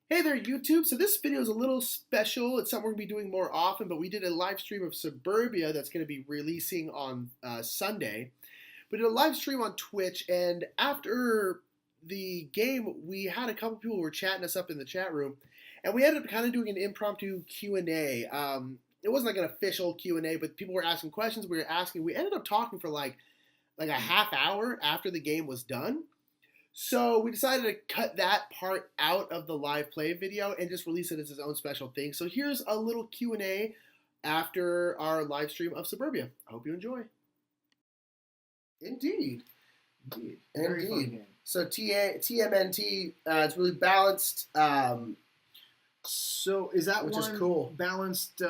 Hey there, YouTube. So this video is a little special. It's something we're going to be doing more often, but we did a live stream of Suburbia that's going to be releasing on Sunday. We did a live stream on Twitch, and after the game, we had a couple people who were chatting us up in the chat room, and we ended up kind of doing an impromptu Q&A. It wasn't like an official Q&A, but people were asking questions. We were asking. We ended up talking for like a half hour after the game was done. So we decided to cut that part out of the live play video and just release it as its own special thing. So here's a little Q&A after our live stream of Suburbia. I hope you enjoy. Indeed. Very fun game. So TMNT, it's really balanced. So is that which one is cool. Balanced,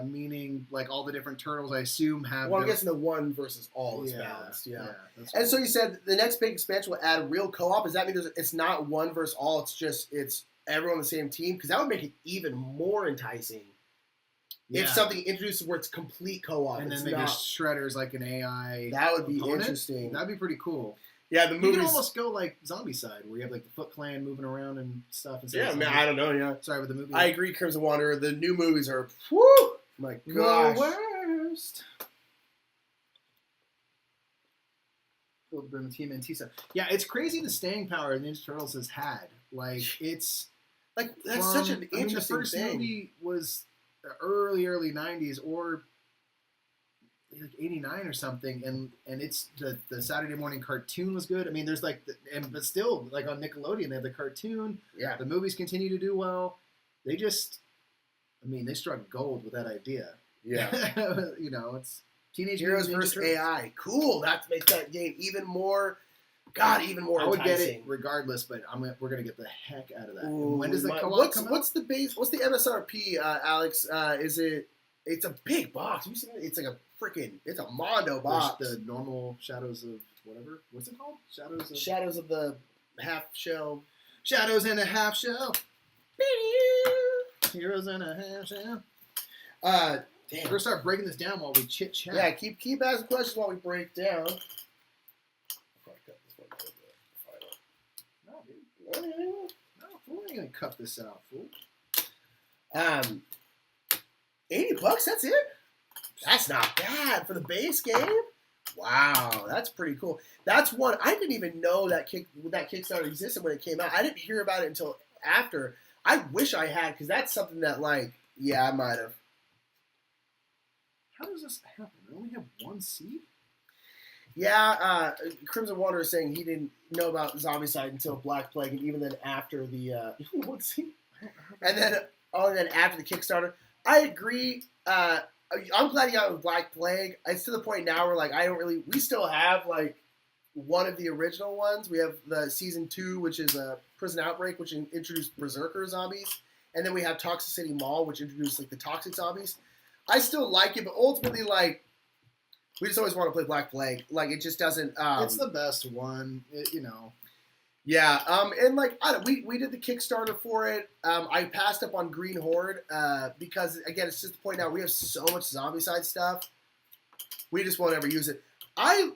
meaning like all the different turtles, I assume, have. Well, I'm guessing the one versus all is balanced. Yeah. And cool. So you said the next big expansion will add real co-op. Does that mean it's not one versus all? It's everyone on the same team? Because that would make it even more enticing. Yeah. If something introduces where it's complete co-op, and then maybe Shredder's like an AI. That would be opponent. Interesting. That'd be pretty cool. Yeah, the movies. You can almost go like Zombicide, where you have like the Foot Clan moving around and stuff. And yeah, man, I don't know. Yeah, sorry with the movie. I agree. Crimson Wanderer. The new movies are whoo. My gosh. The worst. A little bit of TMNT stuff. Yeah, it's crazy the staying power Ninja Turtles has had. Like it's like that's such an interesting the first thing. Movie was the early '90s or like '89 or something, and it's the Saturday morning cartoon was good. I mean, there's like but still like on Nickelodeon they have the cartoon. Yeah, the movies continue to do well. They just, I mean, they struck gold with that idea. Yeah, you know, it's Teenage Heroes versus AI. Cool. That makes that game even more. God, even more. I would enticing. Get it regardless, but we're gonna get the heck out of that. Ooh, when does the co-op come out? What's the base? What's the MSRP, Alex? Is it? It's a big box. You seen it? It's like a freaking. It's a Mondo box. The normal Shadows of whatever. What's it called? Shadows of the Half Shell. Shadows in a Half Shell. Heroes in a Half Shell. Damn. We're gonna start breaking this down while we chit chat. Yeah, keep asking questions while we break down. No, dude. No, fool ain't gonna cut this out, fool. $80. That's it. That's not bad for the base game. Wow, that's pretty cool. That's one I didn't even know that Kickstarter existed when it came out. I didn't hear about it until after. I wish I had, because that's something that, like, yeah, I might have. How does this happen? We only have one seed? Yeah, Crimson Wanderer is saying he didn't know about Zombicide until Black Plague, and even then after the one seed. And then after the Kickstarter. I agree. I'm glad he got it with Black Plague. It's to the point now where, like, we still have, like, one of the original ones. We have the season 2, which is Prison Outbreak, which introduced Berserker zombies. And then we have Toxicity Mall, which introduced, like, the toxic zombies. I still like it, but ultimately, like, we just always want to play Black Plague. Like, it just doesn't... it's the best one, you know. Yeah, and, like, we did the Kickstarter for it. I passed up on Green Horde because, again, it's just the point now. We have so much Zombicide stuff. We just won't ever use it. My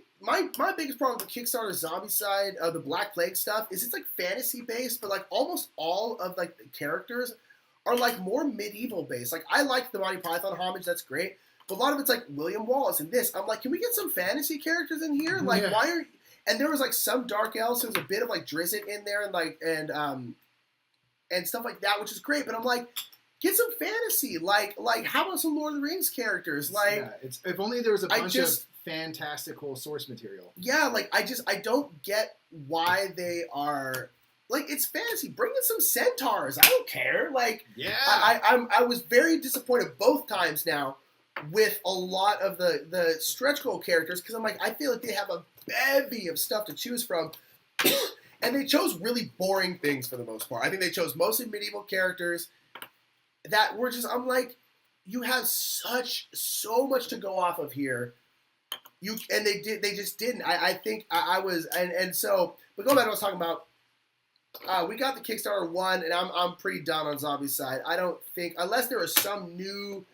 biggest problem with Kickstarter Zombicide, the Black Plague stuff, is it's, like, fantasy-based, but, like, almost all of, like, the characters are, like, more medieval-based. Like, I like the Monty Python homage. That's great. But a lot of it's, like, William Wallace and this. I'm like, can we get some fantasy characters in here? Like, why are... And there was, like, some Dark Elves. There was a bit of, like, Drizzt in there and, like, and stuff like that, which is great. But I'm like, get some fantasy. Like how about some Lord of the Rings characters? Like, yeah, if only there was a bunch of fantastical source material. Yeah, like, I don't get why they are... Like, it's fantasy. Bring in some centaurs. I don't care. Like, yeah. I was very disappointed both times now with a lot of the stretch goal characters, because I'm like, I feel like they have a bevy of stuff to choose from, and they chose really boring things for the most part. I think they chose mostly medieval characters that were just, I'm like, you have so much to go off of here. They just didn't. I think I was, and so, but going back to what I was talking about, we got the Kickstarter one, and I'm pretty done on Zombicide. I don't think, unless there was some new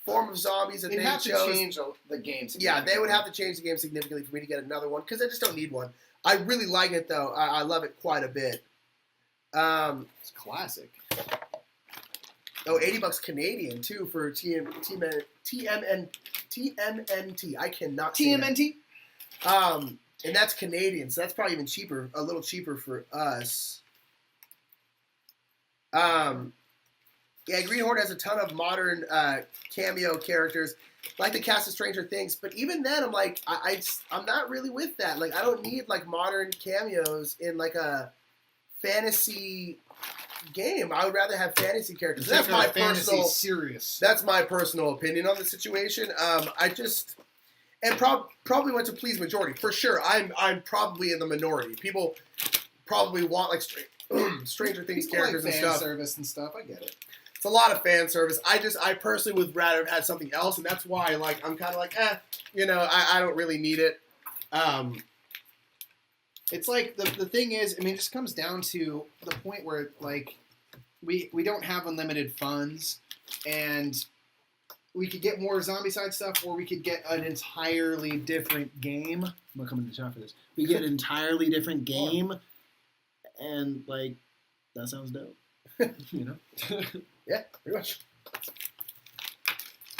form of zombies that they have chose. To change the game significantly. Yeah, they would have to change the game significantly for me to get another one, because I just don't need one. I really like it, though. I love it quite a bit. It's classic. Oh, $80 Canadian too for TMNT. I cannot say that. TMNT. And that's Canadian, so that's probably even cheaper, a little cheaper for us. Yeah, Green Horde has a ton of modern cameo characters, like the cast of Stranger Things. But even then, I'm like, I'm not really with that. Like, I don't need like modern cameos in like a fantasy game. I would rather have fantasy characters. That's my personal serious. That's my personal opinion on the situation. I just probably went to please majority for sure. I'm probably in the minority. People probably want like Stranger Things characters like and stuff. Service and stuff. I get it. It's a lot of fan service. I personally would rather have had something else, and that's why like I'm kind of like I don't really need it. It's like the thing is, I mean, it just comes down to the point where like we don't have unlimited funds, and we could get more Zombicide stuff, or we could get an entirely different game. I'm not coming to the shop for this. We get an entirely different game, and like that sounds dope. You know? Yeah, pretty much.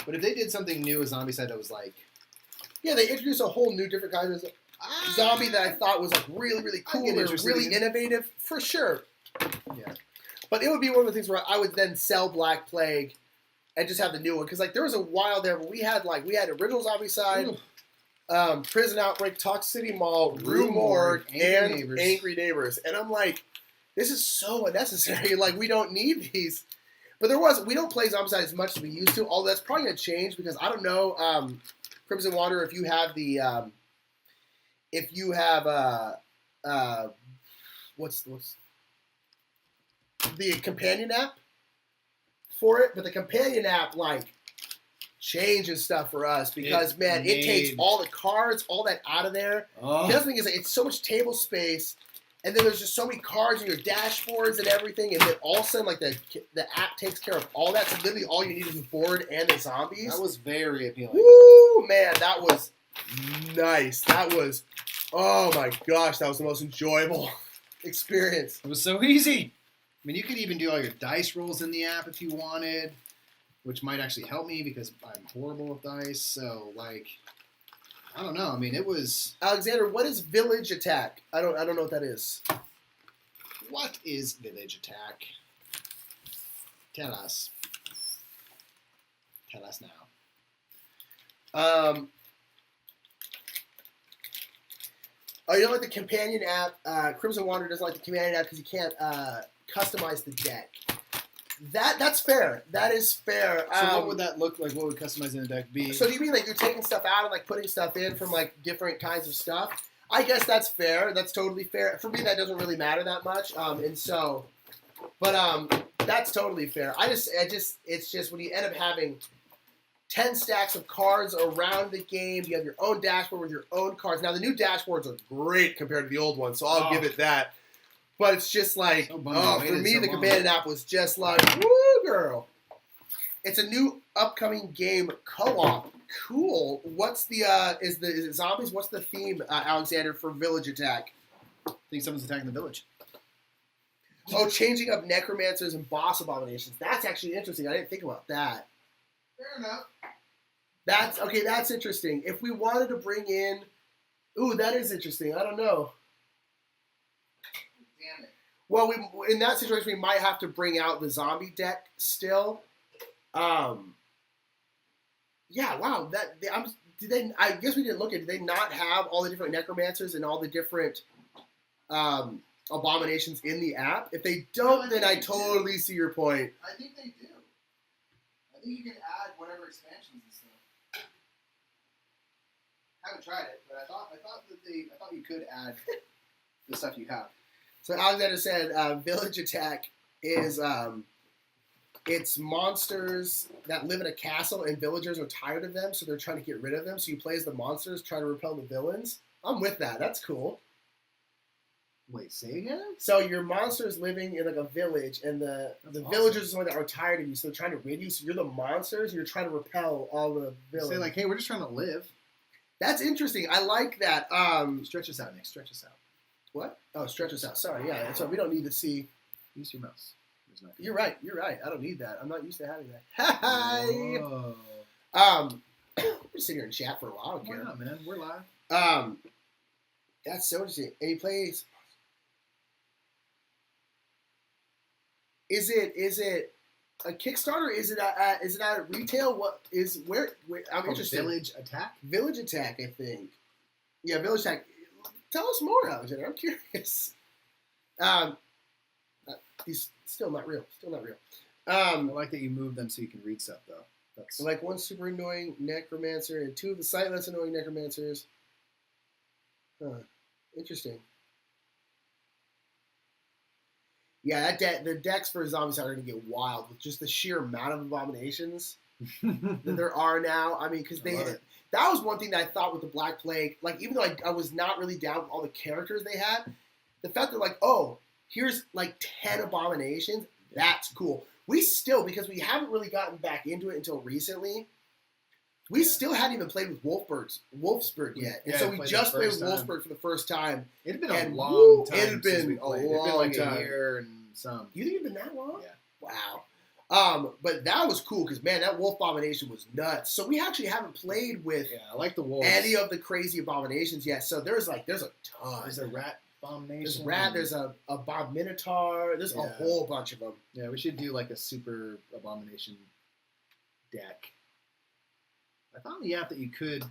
But if they did something new with Zombicide that was like, yeah, they introduced a whole new different kind of zombie that I thought was like really, really cool and really innovative, for sure. Yeah. But it would be one of the things where I would then sell Black Plague and just have the new one, because like there was a while there where we had original Zombicide, Prison Outbreak, Toxicity Mall, Rue Morgue, and Angry Neighbors, and I'm like, this is so unnecessary. Like, we don't need these. But we don't play Zombicide as much as we used to. Although that's probably going to change, because I don't know, Crimson Water, if you have what's the companion app for it, but the companion app like changes stuff for us, because it takes all the cards, all that out of there. The other thing is like, it's so much table space. And then there's just so many cards in your dashboards and everything, and then all of a sudden, like the app takes care of all that. So literally, all you need is the board and the zombies. That was very appealing. Woo, man, that was nice. That was, oh my gosh, that was the most enjoyable experience. It was so easy. I mean, you could even do all your dice rolls in the app if you wanted, which might actually help me because I'm horrible with dice. So like, I don't know. I mean, it was... Alexander, what is Village Attack? I don't know what that is. What is Village Attack? Tell us. Tell us now. You know, like the companion app, Crimson Wander doesn't like the companion app because you can't customize the deck. That's fair. That is fair. So what would that look like? What would customizing the deck be? So do you mean like you're taking stuff out and like putting stuff in from like different kinds of stuff? I guess that's fair. That's totally fair. For me, that doesn't really matter that much. That's totally fair. It's just when you end up having 10 stacks of cards around the game, you have your own dashboard with your own cards. Now the new dashboards are great compared to the old ones, so I'll give it that. But it's just like, for me, the companion app was just like, woo, girl. It's a new upcoming game co-op. Cool. What's is it zombies? What's the theme, Alexander, for Village Attack? I think someone's attacking the village. Oh, changing up necromancers and boss abominations. That's actually interesting. I didn't think about that. Fair enough. That's interesting. If we wanted to bring in... Ooh, that is interesting. I don't know. Damn it. Well, in that situation, we might have to bring out the zombie deck still. Yeah, wow. I guess we didn't look at. Did they not have all the different necromancers and all the different abominations in the app? If they don't, then I totally see your point. I think they do. I think you can add whatever expansions and stuff. I haven't tried it, but I thought you could add the stuff you have. So Alexander said, Village Attack is it's monsters that live in a castle and villagers are tired of them, so they're trying to get rid of them. So you play as the monsters, try to repel the villains. I'm with that. That's cool. Wait, say again? So your monsters living in like a village, and the villagers are someone that are tired of you, so they're trying to rid you. So you're the monsters, and you're trying to repel all the villains. Say like, hey, we're just trying to live. That's interesting. I like that. Stretch us out, Nick. Stretch us out. What? Oh, stretch us out. Sorry, yeah, that's right. We don't need to see Use your mouse. You're right. I don't need that. I'm not used to having that. Hi. Whoa. We're sitting here and chat for a while. I don't Why care. not, man? We're live. That's so interesting. And he plays. Is it a Kickstarter? Is it at retail? What is where I'm interested. Village Attack. Village Attack, I think. Yeah, Village Attack. Tell us more, Alexander. I'm curious. He's still not real. I like that you move them so you can read stuff, though. That's Like one super annoying necromancer and two of the sightless annoying necromancers. Interesting. Yeah, the decks for Zombicide are going to get wild with just the sheer amount of abominations that there are now. I mean, because that was one thing that I thought with the Black Plague. Like, even though I was not really down with all the characters they had, the fact that, like, oh, here's like 10 abominations, that's cool. We still, because we haven't really gotten back into it until recently, we still hadn't even played with Wolfsburg yet. And so we just played with Wolfsburg for the first time. It had been a long time. It had been like a year and some. You think it had been that long? Yeah. Wow. But that was cool because, man, that wolf abomination was nuts. So we actually haven't played with I like the wolves. Any of the crazy abominations yet. So there's a ton. There's a rat abomination. There's rat. There's a Bob Minotaur. There's a whole bunch of them. Yeah, we should do like a super abomination deck. I found the app that you could.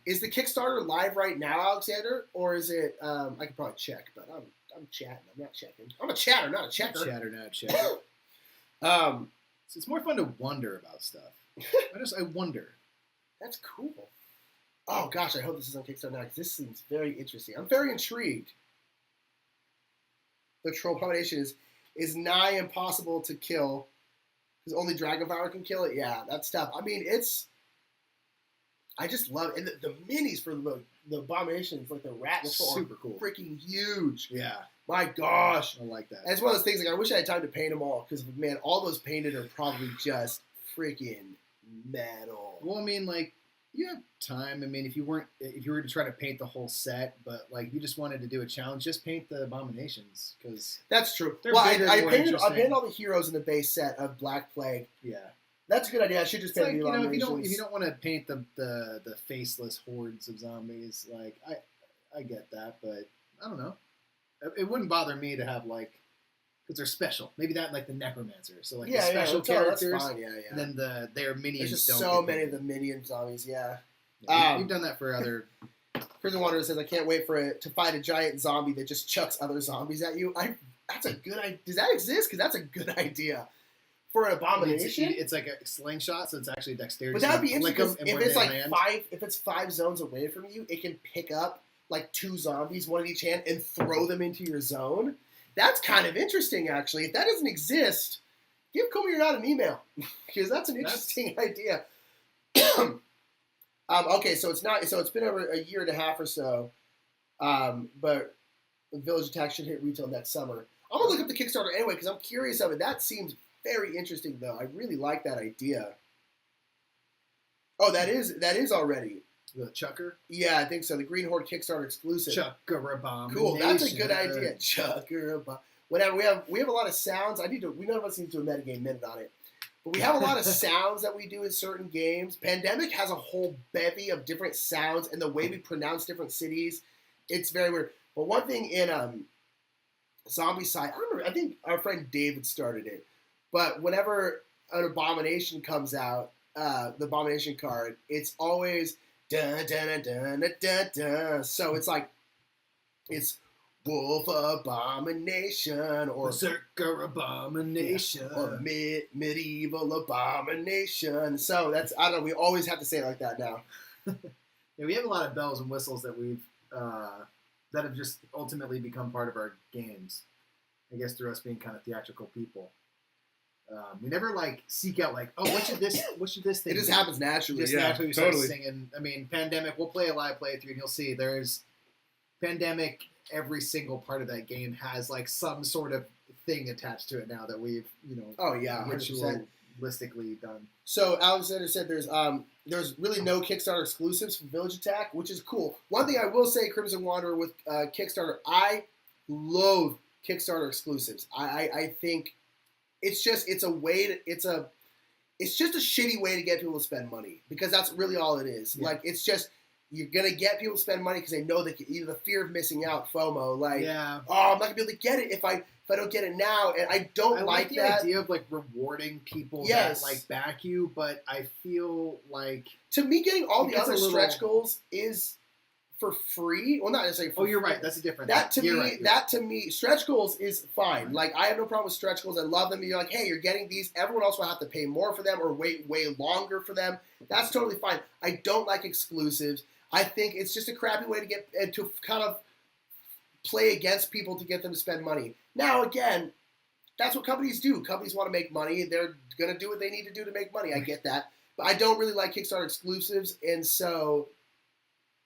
Is the Kickstarter live right now, Alexander, or is it? I could probably check, but I'm chatting. I'm not checking. I'm a chatter, not a checker. Chatter, not a checker. So it's more fun to wonder about stuff. I wonder. That's cool. Oh gosh, I hope this is on Kickstarter now because this seems very interesting. I'm very intrigued. The troll abomination is nigh impossible to kill because only Dragonfire can kill it. Yeah, that's tough. I mean, I just love it. And the minis for the abominations, like the rat and the troll, super cool, freaking huge. Yeah, my gosh, I like that. And it's one of those things. Like I wish I had time to paint them all because man, all those painted are probably just freaking metal. Well, I mean, like you have time. I mean, if you were to try to paint the whole set, but like you just wanted to do a challenge, just paint the abominations because that's true. Well, I painted all the heroes in the base set of Black Plague. Yeah. That's a good idea. I should just paint the abominations. If you don't want to paint the faceless hordes of zombies, like I get that, but I don't know. It wouldn't bother me to have like because they're special. Maybe that like the necromancer. So like the special characters. That's fine. Yeah. And then their minions. There's just so many of the minion zombies. Yeah. We've done that for other. Prison Wanderer says, "I can't wait to fight a giant zombie that just chucks other zombies at you." That's a good idea. Does that exist? Because that's a good idea. For an abomination, it's like a slingshot, so it's actually a dexterity. But that'd be interesting if it's 5 zones away from you, it can pick up like 2 zombies, one in each hand, and throw them into your zone. That's kind of interesting, actually. If that doesn't exist, give Kobe or not an email because that's an interesting idea. Okay, so it's not. So it's been over a year and a half or so, but Village Attack should hit retail next summer. I'm gonna look up the Kickstarter anyway because I'm curious of it. That seems very interesting, though. I really like that idea. Oh, that is already the Chucker. Yeah, I think so. The Green Horde Kickstarter exclusive. Chucker abomination. Cool. That's a good idea. Chucker abomination. Whatever. We have a lot of sounds. We none of us need to do a metagame minute on it, but we have a lot of sounds that we do in certain games. Pandemic has a whole bevy of different sounds, and the way we pronounce different cities, it's very weird. But one thing in Zombicide, I think our friend David started it. But whenever an abomination comes out, the abomination card, it's always dun dun dun dun dun dun. So it's wolf abomination or berserker abomination or medieval abomination. So that's I don't know. We always have to say it like that now. Yeah, we have a lot of bells and whistles that we've that have just ultimately become part of our games. I guess through us being kind of theatrical people. We never like seek out like, oh, what should this thing? It just happens naturally. Just naturally, we start singing. I mean, Pandemic. We'll play a live playthrough, and you'll see there's Pandemic. Every single part of that game has like some sort of thing attached to it now that we've ritualistically done. So Alexander said there's really no Kickstarter exclusives for Village Attack, which is cool. One thing I will say, Crimson Wanderer with Kickstarter, I loathe Kickstarter exclusives. I think it's just a shitty way to get people to spend money, because that's really all it is. Yeah. Like, it's just, you're gonna get people to spend money because they know that either the fear of missing out, FOMO, like, yeah. oh, I'm not gonna be able to get it if I don't get it now, and I don't like the that idea of like rewarding people Yes. that like back you, but I feel like To me, getting all the Because other a little- stretch goals is for free. Well, not necessarily for you're free. right. That's a different. That to you're me, right, you're that to me, stretch goals is fine. Like, I have no problem with stretch goals. I love them. You're like, hey, you're getting these. Everyone else will have to pay more for them or wait way longer for them. That's totally fine. I don't like exclusives. I think it's just a crappy way to get to kind of play against people to get them to spend money. Now, again, that's what companies do. Companies want to make money. They're going to do what they need to do to make money. I get that. But I don't really like Kickstarter exclusives, and so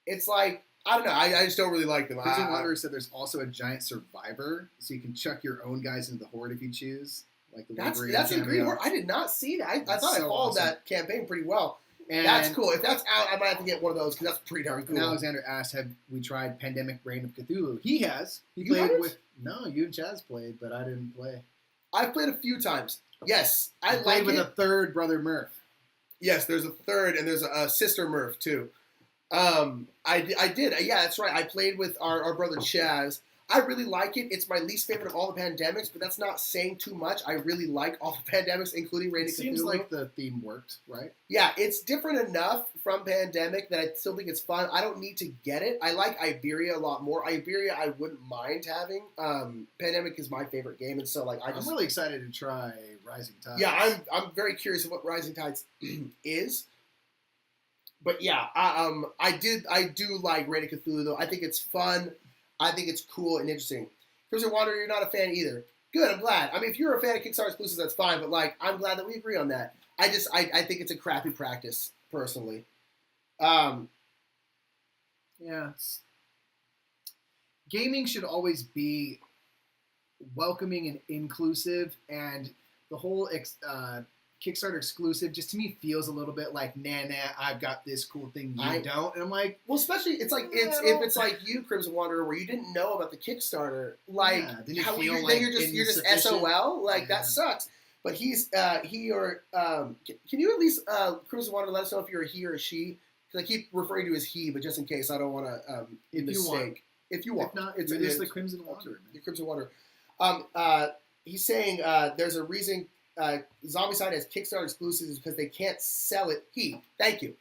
it's like, I don't know. I just don't really like them. Prison Wanderer said there's also a giant survivor, so you can chuck your own guys into the horde if you choose. Like the That's Wolverine a great cameo. word. I did not see that. I That's thought I so followed awesome. that campaign pretty well. And That's cool. If that's out, I might have to get one of those because that's pretty darn cool. And Alexander asked, "Have we tried Pandemic: Reign of Cthulhu?" He has. He You played haven't? with. No, you and Chaz played, but I didn't play. I've played a few times. Yes, I played like with it. a third brother Murph. Yes, there's a third, and there's a sister Murph too. I did. Yeah, that's right. I played with our brother Chaz. I really like it. It's my least favorite of all the pandemics, but that's not saying too much. I really like all the pandemics, including Reign It of seems Cthulhu. like the theme worked, right? Yeah, it's different enough from Pandemic that I still think it's fun. I don't need to get it. I like Iberia a lot more. Iberia, I wouldn't mind having. Pandemic is my favorite game, and so like I'm really excited to try Rising Tides. yeah, I'm very curious of what Rising Tides is. But yeah, I do like Reign of Cthulhu though. I think it's fun. I think it's cool and interesting. Prison Wanderer, you're not a fan either. Good, I'm glad. I mean, if you're a fan of Kickstarter exclusives, that's fine. But like, I'm glad that we agree on that. I think it's a crappy practice personally. Yeah. Gaming should always be welcoming and inclusive, and the whole Kickstarter exclusive just to me feels a little bit like, nah, I've got this cool thing you don't, and I'm like, well, especially it's like if it's like you, Crimson Wanderer, where you didn't know about the Kickstarter, like then you how feel you're, like then you're just insufficient. SOL, like Yeah. that sucks. But he's can you at least Crimson Wanderer let us know if you're a he or a she? Because I keep referring to as he, but just in case I don't want to If you want. If you want, If not, it's it's the Crimson Wanderer, man. The Crimson Wanderer. He's saying there's a reason Zombicide has Kickstarter exclusives because they can't sell it. Thank you.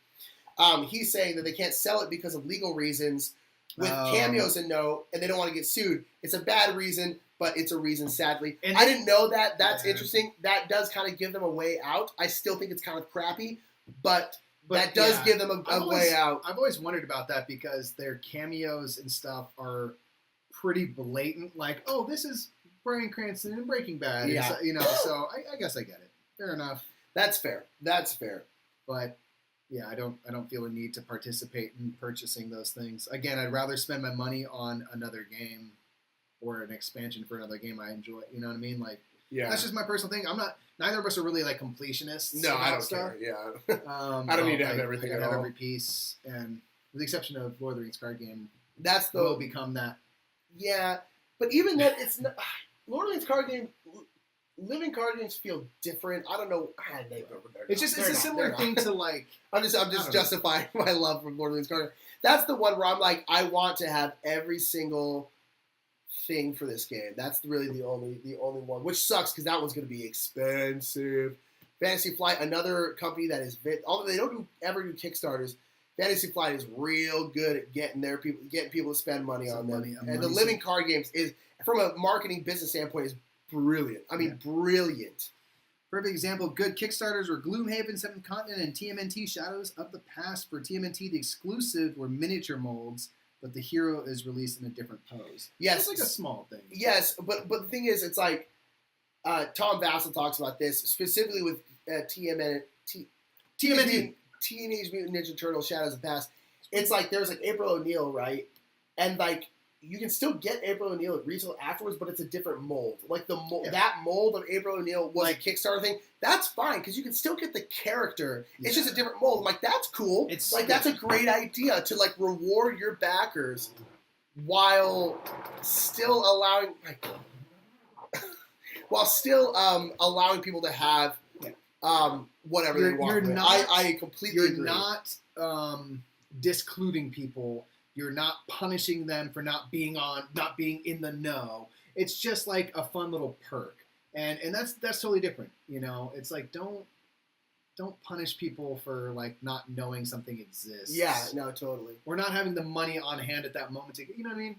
He's saying that they can't sell it because of legal reasons with cameos and they don't want to get sued. It's a bad reason, but it's a reason, sadly. And I didn't know that. That's Yeah. interesting. That does kind of give them a way out. I still think it's kind of crappy, but that does give them a way out. I've always wondered about that because their cameos and stuff are pretty blatant. Like, oh, this is Bryan Cranston in Breaking Bad. Yeah. So, so I guess I get it. Fair enough. That's fair. But yeah, I don't feel a need to participate in purchasing those things. Again, I'd rather spend my money on another game or an expansion for another game I enjoy. You know what I mean? Like, Yeah. that's just my personal thing. Neither of us are really like completionists. No, about I don't stuff. care. Yeah. I don't need to have everything I at got all. every piece, and with the exception of Lord of the Rings card game, That's will the become that. yeah. But even that, it's not. Lord of the Rings card game. Living card games feel different. I don't know. It's a similar thing to like. I'm just justifying my love for Lord of the Rings card game. That's the one where I'm like, I want to have every single thing for this game. That's really the only one, which sucks because that one's going to be expensive. Fantasy Flight, another company that is, although they don't ever do Kickstarters, Fantasy Flight is real good at getting people to spend money on them. And the living card games is, from a marketing business standpoint, is brilliant. I mean, brilliant. Perfect example of good Kickstarters were Gloomhaven, Seventh Continent, and TMNT Shadows of the Past. For TMNT, the exclusive were miniature molds, but the hero is released in a different pose. Yes. It's like a small thing. Yes, but the thing is, it's like Tom Vassell talks about this specifically with TMNT, Teenage Mutant Ninja Turtles: Shadows of the Past. It's like there's like April O'Neil, right? And like you can still get April O'Neil at retail afterwards, but it's a different mold. Like that mold of April O'Neil was like a Kickstarter thing. That's fine because you can still get the character. It's just a different mold. I'm like, that's cool. It's like that's a great idea to like reward your backers while still allowing. while still allowing people to have whatever they want. I completely agree. You're not discluding people. You're not punishing them for not being in the know. It's just like a fun little perk, and that's totally different. You know, it's like don't punish people for like not knowing something exists. Yeah, no, totally. We're not having the money on hand at that moment. You know what I mean?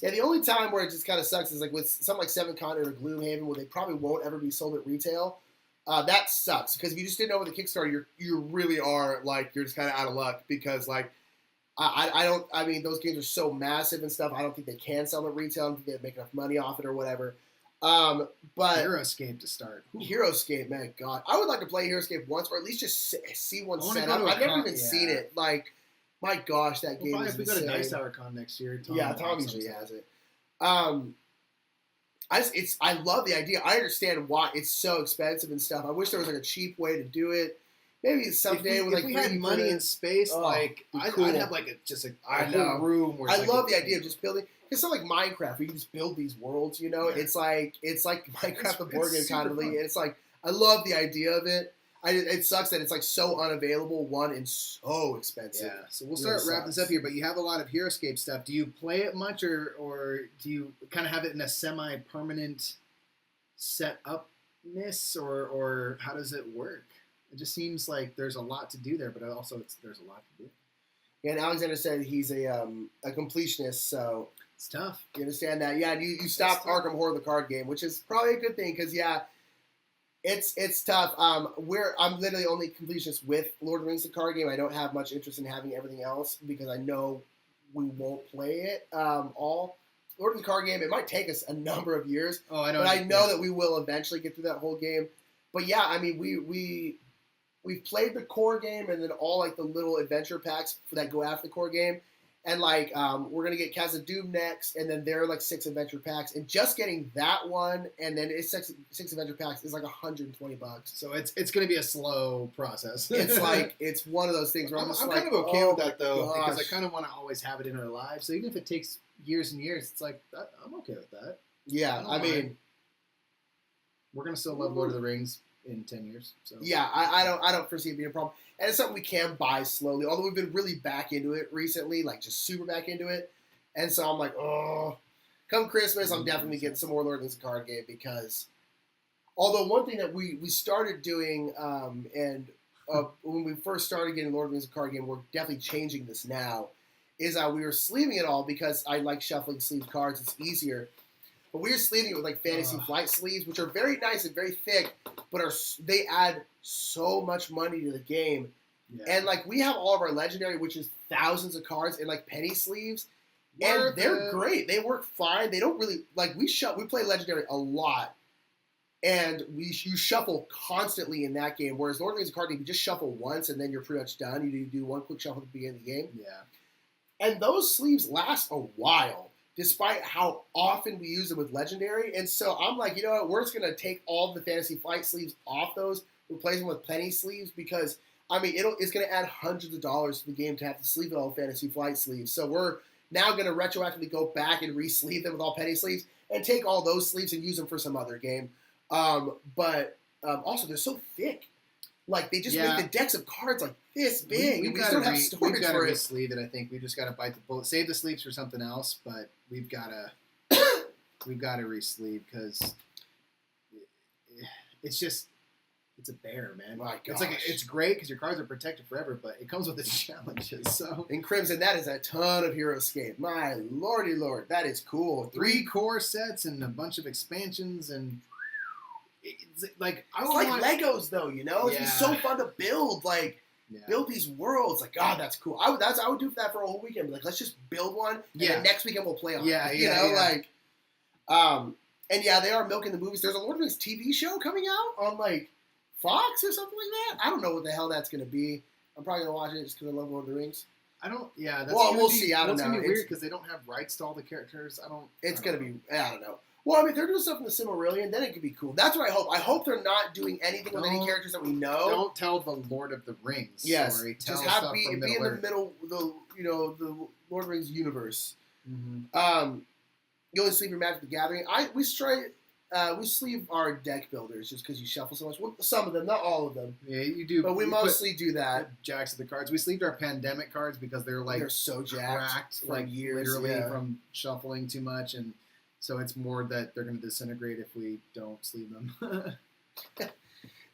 Yeah, the only time where it just kind of sucks is like with something like Seven Continent or Gloomhaven, where they probably won't ever be sold at retail. That sucks because if you just didn't know with the Kickstarter, you really are like you're just kind of out of luck because like I mean those games are so massive and stuff. I don't think they can sell them at retail. I don't think they'd make enough money off it or whatever. But Heroescape to start. Heroescape, man, God, I would like to play Heroescape once or at least just see one set up. I've never even seen it. Like, my gosh, that game is insane. If we go to Dice Tower Con next year, Tom usually has it. I love the idea. I understand why it's so expensive and stuff. I wish there was like a cheap way to do it. Maybe someday if we had money and space, I'd have like a whole room where I love the idea of just building. It's not like Minecraft. We can just build these worlds, you know. Yeah. It's like Minecraft, the board game kind of. It's like I love the idea of it. It sucks that it's like so unavailable, and so expensive. Yeah. So we'll start wrapping this up here. But you have a lot of Heroescape stuff. Do you play it much, or do you kind of have it in a semi-permanent set upness, or how does it work? It just seems like there's a lot to do there, but also there's a lot to do. Yeah, and Alexander said he's a completionist, so. It's tough. You understand that? Yeah, you stopped Arkham Horror, the card game, which is probably a good thing because it's tough. I'm literally only completionist with Lord of the Rings, the card game. I don't have much interest in having everything else because I know we won't play it all. Lord of the card game, it might take us a number of years. Oh, I know. But I know that we will eventually get through that whole game. But yeah, I mean, we've played the core game and then all like the little adventure packs that go after the core game. And, like, we're going to get Casa Doom next, and then there are, like, 6 adventure packs. And just getting that one, and then it's six adventure packs is, like, $120. So it's going to be a slow process. It's, like, it's one of those things where I'm kind of okay with that, though, because I kind of want to always have it in our lives. So even if it takes years and years, it's like, I'm okay with that. Yeah, I mean. We're going to still love Lord of the Rings in 10 years. So. Yeah, I don't foresee it being a problem. And it's something we can buy slowly, although we've been really back into it recently, like just super back into it. And so I'm like, oh, come Christmas, I'm definitely getting some more Lord of the Rings card game because, although one thing that we started doing, when we first started getting Lord of the Rings card game, we're definitely changing this now, is we were sleeving it all because I like shuffling sleeve cards, it's easier. But we were sleeving it with like Fantasy Flight sleeves, which are very nice and very thick, but they add so much money to the game. Yeah. And like we have all of our Legendary, which is thousands of cards, in like penny sleeves, and they're great. They work fine. They don't really like we play Legendary a lot, and you shuffle constantly in that game. Whereas Lord of the Rings card game, you just shuffle once and then you're pretty much done. You do one quick shuffle at the beginning of the game. Yeah, and those sleeves last a while, despite how often we use them with Legendary. And so I'm like, you know what, we're just going to take all the Fantasy Flight sleeves off those, replace them with penny sleeves, because, I mean, it's going to add hundreds of dollars to the game to have to sleeve it all with Fantasy Flight sleeves. So we're now going to retroactively go back and re-sleeve them with all penny sleeves and take all those sleeves and use them for some other game. But also, they're so thick. Like, they just make the decks of cards like this big, and we still have storage for it. We've got to re-sleeve it, I think. We just got to bite the bullet. Save the sleeves for something else, but we've got to re-sleeve because it's just, it's a bear, man. My gosh. It's great because your cards are protected forever, but it comes with its challenges. So in Crimson, that is a ton of Heroescape. My lordy lord, that is cool. 3 core sets and a bunch of expansions and. It's like Legos, though, you know. It's so fun to build, build these worlds. Like, God, that's cool. I would do that for a whole weekend. Like, let's just build one, and then next weekend we'll play on it. And they are milking the movies. There's a Lord of the Rings TV show coming out on like Fox or something like that. I don't know what the hell that's gonna be. I'm probably gonna watch it just because I love Lord of the Rings. I don't. Yeah, that's we'll see. I don't know. It's gonna be weird because they don't have rights to all the characters. I don't know. Well, I mean, they're doing stuff in the Silmarillion, then it could be cool. That's what I hope. I hope they're not doing anything with any characters that we know. Don't tell the Lord of the Rings story. Just have be in the middle, the Lord of the Rings universe. Mm-hmm. You only sleep your Magic the Gathering. We try. we sleeve our deck builders just because you shuffle so much. Well, some of them, not all of them. Yeah, you do. But we mostly do that. Jacks of the cards. We sleeved our pandemic cards because they're like They're so jacked cracked, for like years, literally yeah. from shuffling too much, and so it's more that they're going to disintegrate if we don't sleeve them.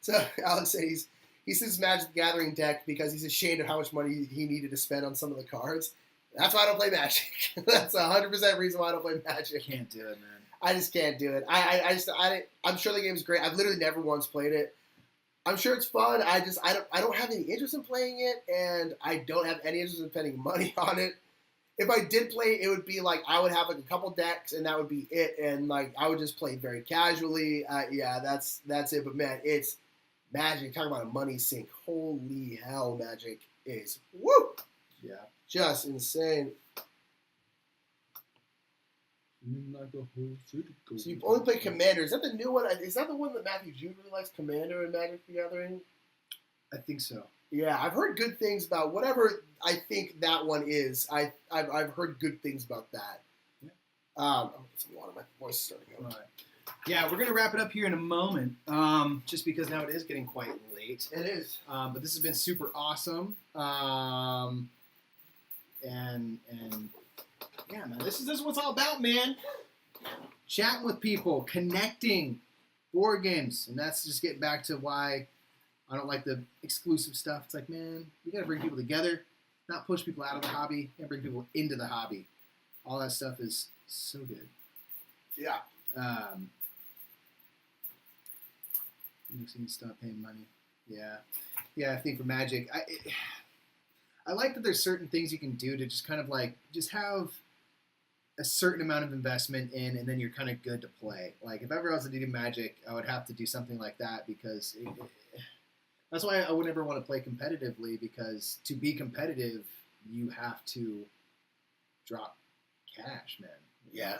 So Alex says he sleeves Magic the Gathering deck because he's ashamed of how much money he needed to spend on some of the cards. That's why I don't play Magic. That's 100% reason why I don't play Magic. Can't do it, man. I just can't do it. I'm sure the game's great. I've literally never once played it. I'm sure it's fun. I don't have any interest in playing it, and I don't have any interest in spending money on it. If I did play, it would be like I would have like a couple decks, and that would be it. And like I would just play very casually. Yeah, that's it. But man, it's Magic. Talking about a money sink. Holy hell, Magic is woo. Yeah. Just insane. So you only play Commander. Is that the new one? Is that the one that Matthew June really likes, Commander and Magic the Gathering? I think so. Yeah, I've heard good things about whatever I think that one is. I've heard good things about that. Yeah. Some water. My voice is starting to go. All right. Yeah, we're gonna wrap it up here in a moment. Just because now it is getting quite late. It is. But this has been super awesome. And yeah, man, this is what it's all about, man. Chatting with people, connecting, board games, and that's just getting back to why I don't like the exclusive stuff. It's like, man, you gotta bring people together, not push people out of the hobby, and bring people into the hobby. All that stuff is so good. Yeah. Makes me stop paying money. Yeah. I think for Magic, I like that there's certain things you can do to just kind of like just have a certain amount of investment in, and then you're kind of good to play. Like if ever I was to do Magic, I would have to do something like that because that's why I would never want to play competitively, because to be competitive, you have to drop cash, man. Yeah.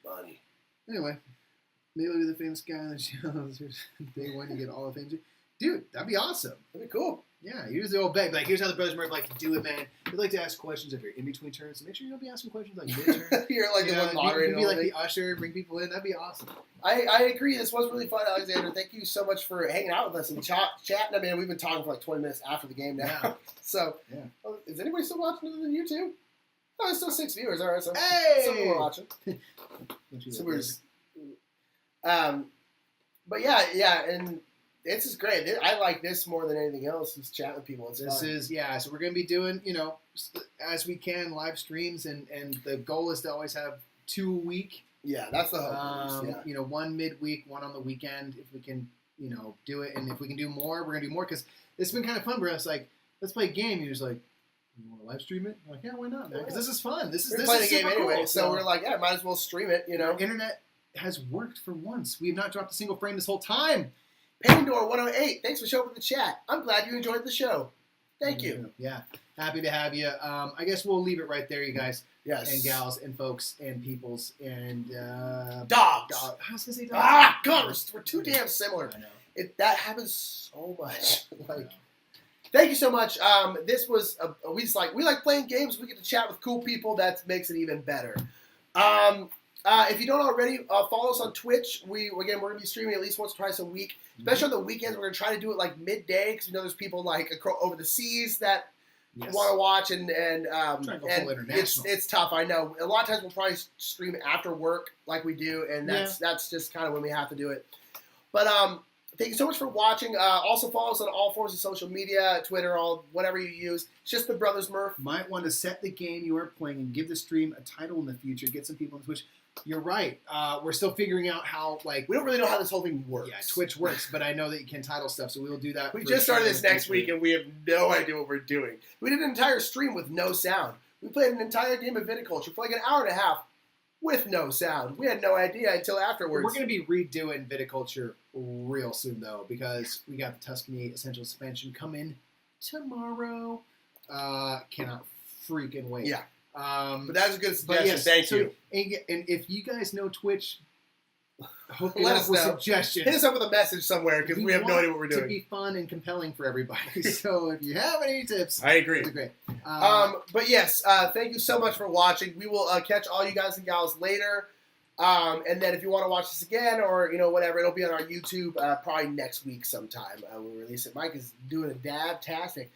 Money. Anyway, maybe we'll be the famous guy on the show. Day one, you get all the things. Dude, that'd be awesome. That'd be cool. Yeah, here's the old bag. Like, here's how the Brothers Murph like to do it, man. We'd like to ask questions if you're in between turns. So make sure you don't be asking questions like mid-turn. You're like the one moderating. Be like the usher, bring people in. That'd be awesome. I agree. This was really fun, Alexander. Thank you so much for hanging out with us and chatting. I mean, we've been talking for like 20 minutes after the game now. Yeah. So, yeah. Is anybody still watching other than you two? Oh, there's still 6 viewers. All right, so hey! some people are watching. But yeah, and this is great. I like this more than anything else. Is chatting with people. It's fun. So we're gonna be doing, as we can, live streams, and the goal is to always have 2 a week. Yeah, that's the hope. Yeah. One midweek, one on the weekend, if we can, do it, and if we can do more, we're gonna do more, because it's been kind of fun for us. Like, let's play a game. You're just like, you want to live stream it? I'm like, yeah, why not, man? Because this is fun. This is playing a game anyway, cool. so we're like, yeah, might as well stream it. Internet has worked for once. We have not dropped a single frame this whole time. Pandora 108, thanks for showing up in the chat. I'm glad you enjoyed the show. Thank you. Yeah, happy to have you. I guess we'll leave it right there, you guys. Yes. And gals and folks and peoples and dogs. I was gonna say dogs. Ah, God, we're too damn similar. I know. That happens so much. Thank you so much. This was we like playing games. We get to chat with cool people. That makes it even better. If you don't already, follow us on Twitch. We're going to be streaming at least once or twice a week, especially on the weekends. We're going to try to do it like midday, because there's people like over the seas that want to watch, and it's tough. I know. A lot of times we'll probably stream after work, like we do, and that's just kind of when we have to do it. But thank you so much for watching. Also follow us on all forms of social media, Twitter, whatever you use. It's just the Brothers Murph. Might want to set the game you are playing and give the stream a title in the future. Get some people on Twitch. You're right. We're still figuring out how, we don't really know how this whole thing works. Yeah, Twitch works, but I know that you can title stuff, so we will do that. We just started this next week, and we have no idea what we're doing. We did an entire stream with no sound. We played an entire game of Viticulture for like an hour and a half with no sound. We had no idea until afterwards. We're going to be redoing Viticulture real soon, though, because we got the Tuscany Essential Suspension coming tomorrow. Cannot freaking wait. Yeah. But that's a good suggestion. Yes, Thank you. And if you guys know Twitch, hook Let us know. Suggestions. Hit us up with a message somewhere, because we have no idea what we're doing. To be fun and compelling for everybody. So if you have any tips, I agree. It'd be great. But yes, thank you so much for watching. We will catch all you guys and gals later. And then if you want to watch this again or, whatever, it'll be on our YouTube probably next week sometime. We'll release it. Mike is doing a dab-tastic.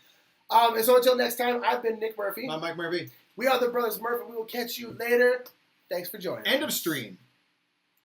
And so until next time, I've been Nick Murphy. I'm Mike Murphy. We are the Brothers Murph, and we will catch you later. Thanks for joining. End of stream.